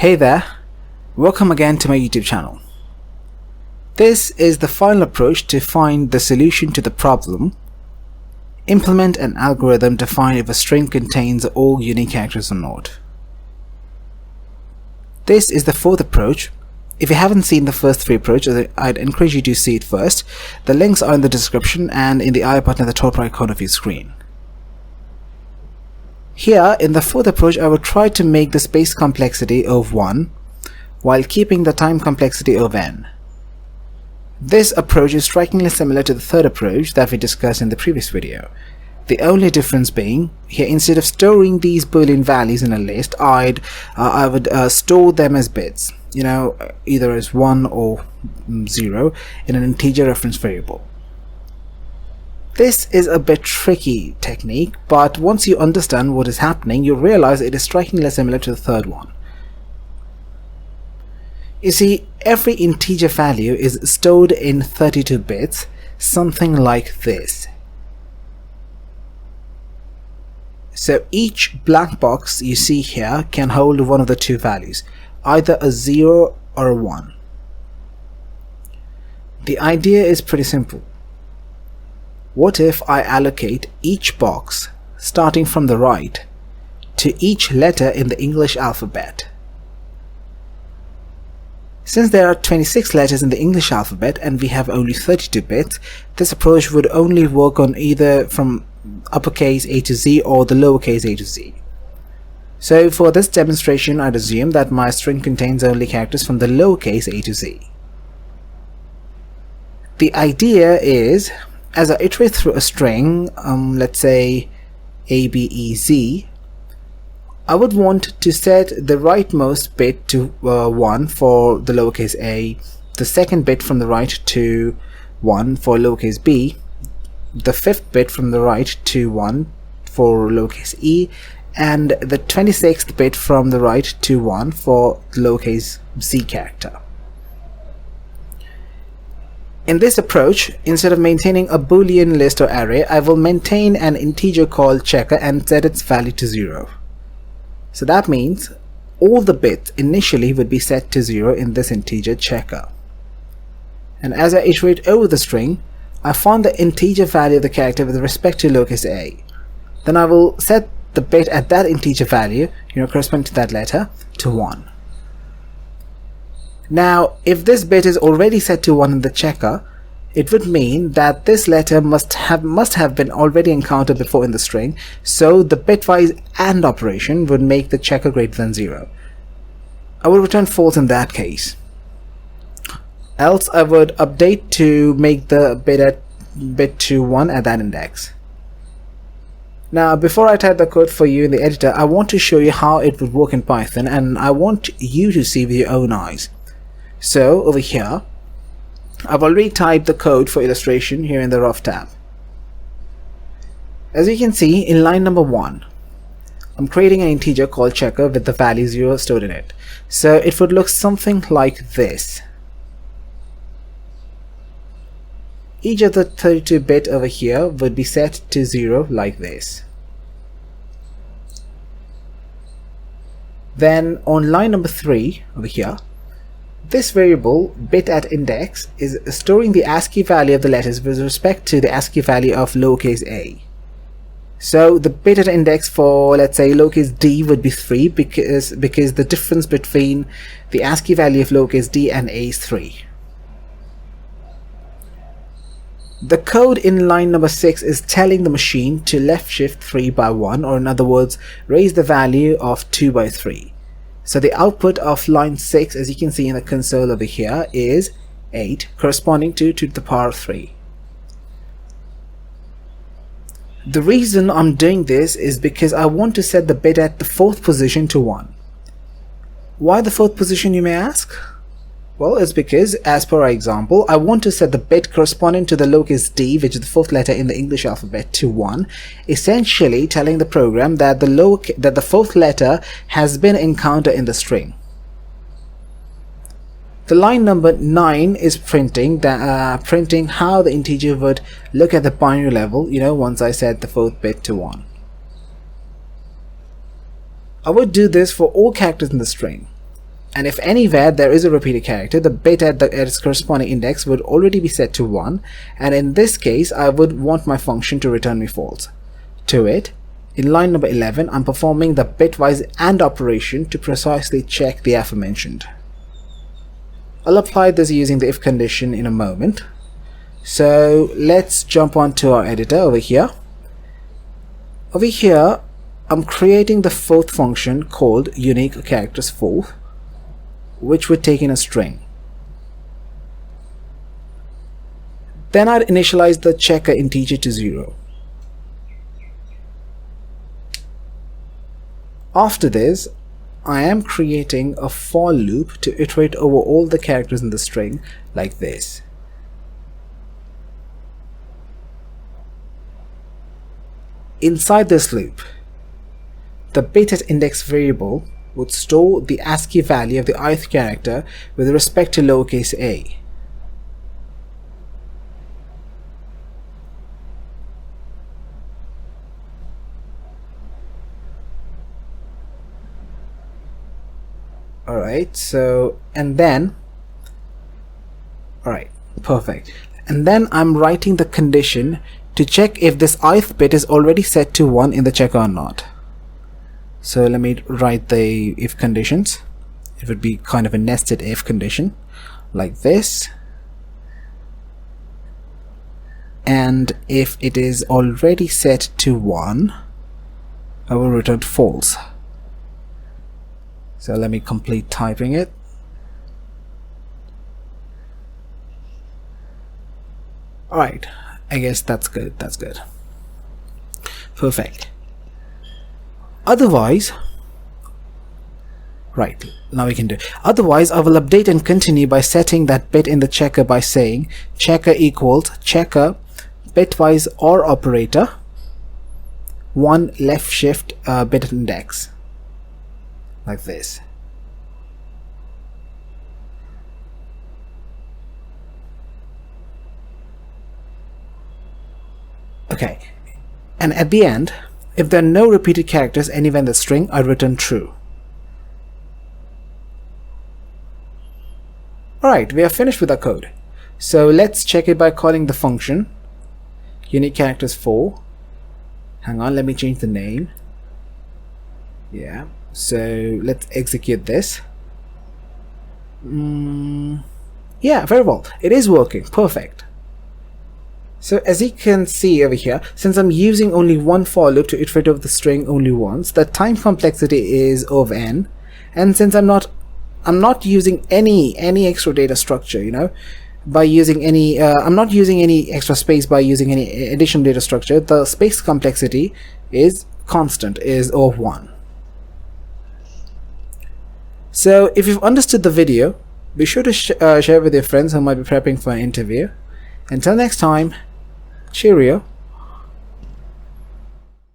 Hey there, welcome again to my YouTube channel. This is the final approach to find the solution to the problem. Implement an algorithm to find if a string contains all unique characters or not. This is the fourth approach. If you haven't seen the first three approaches, I'd encourage you to see it first. The links are in the description and in the I button at the top right corner of your screen. Here, in the fourth approach, I will try to make the space complexity of 1 while keeping the time complexity of n. This approach is strikingly similar to the third approach that we discussed in the previous video. The only difference being, here instead of storing these Boolean values in a list, I would store them as bits, either as 1 or 0 in an integer reference variable. This is a bit tricky technique, but once you understand what is happening, you'll realize it is strikingly similar to the third one. You see, every integer value is stored in 32 bits, something like this. So each black box you see here can hold one of the two values, either a 0 or a 1. The idea is pretty simple. What if I allocate each box, starting from the right, to each letter in the English alphabet? Since there are 26 letters in the English alphabet and we have only 32 bits, this approach would only work on either from uppercase A to Z or the lowercase a to z. So for this demonstration, I'd assume that my string contains only characters from the lowercase a to z. The idea is, as I iterate through a string, let's say A, B, E, Z, I would want to set the rightmost bit to 1 for the lowercase a, the second bit from the right to 1 for lowercase b, the fifth bit from the right to 1 for lowercase e, and the 26th bit from the right to 1 for the lowercase z character. In this approach, instead of maintaining a Boolean list or array, I will maintain an integer called checker and set its value to 0. So that means all the bits initially would be set to 0 in this integer checker. And as I iterate over the string, I find the integer value of the character with respect to lowercase a. Then I will set the bit at that integer value, corresponding to that letter, to 1. Now, if this bit is already set to 1 in the checker, it would mean that this letter must have been already encountered before in the string, so the bitwise AND operation would make the checker greater than 0. I will return false in that case. Else I would update to make the bit to 1 at that index. Now, before I type the code for you in the editor, I want to show you how it would work in Python, and I want you to see with your own eyes. So over here, I've already typed the code for illustration here in the rough tab. As you can see, in line number 1, I'm creating an integer called checker with the value 0 stored in it. So it would look something like this. Each of the 32 bit over here would be set to 0 like this. Then on line number 3 over here, this variable bit at index is storing the ASCII value of the letters with respect to the ASCII value of lowercase a. So the bit at index for, let's say, lowercase d would be 3 because the difference between the ASCII value of lowercase d and a is 3. The code in line number 6 is telling the machine to left shift 3 by 1, or in other words, raise the value of 2 by 3. So the output of line 6, as you can see in the console over here, is 8, corresponding to 2 to the power of 3. The reason I'm doing this is because I want to set the bit at the 4th position to 1. Why the 4th position, you may ask? Well, it's because, as per our example, I want to set the bit corresponding to the lowercase d, which is the 4th letter in the English alphabet, to 1, essentially telling the program that the 4th letter has been encountered in the string. The line number 9 is printing how the integer would look at the binary level, once I set the 4th bit to 1. I would do this for all characters in the string. And if anywhere there is a repeated character, the bit at its corresponding index would already be set to 1, and in this case I would want my function to return me false. To it, in line number 11, I'm performing the bitwise AND operation to precisely check the aforementioned. I'll apply this using the if condition in a moment. So let's jump onto our editor over here. Over here, I'm creating the fourth function called unique characters for, which would take in a string. Then I'd initialize the checker integer to 0. After this, I am creating a for loop to iterate over all the characters in the string like this. Inside this loop, the bit at index variable would store the ASCII value of the ith character with respect to lowercase a. Alright, so, and then, alright, perfect. And then I'm writing the condition to check if this ith bit is already set to 1 in the checker or not. So let me write the if conditions. It would be kind of a nested if condition, like this. And if it is already set to 1, I will return false. So let me complete typing it. Alright, I guess that's good, that's good. Perfect. Otherwise, right, now we can do. Otherwise, I will update and continue by setting that bit in the checker by saying checker equals checker bitwise OR operator 1 left shift bit index. Like this. Okay, and at the end, if there are no repeated characters anywhere in the string, I return true. Alright, we are finished with our code. So let's check it by calling the function unique characters for. Hang on, let me change the name. Yeah. So let's execute this. Yeah, very well. It is working. Perfect. So as you can see over here, since I'm using only one for loop to iterate over the string only once, the time complexity is of n, and since I'm not using any extra data structure, you know, by using any I'm not using any extra space by using any additional data structure, the space complexity is constant, is of 1. So if you've understood the video, be sure to share with your friends who might be prepping for an interview. Until next time, cheerio.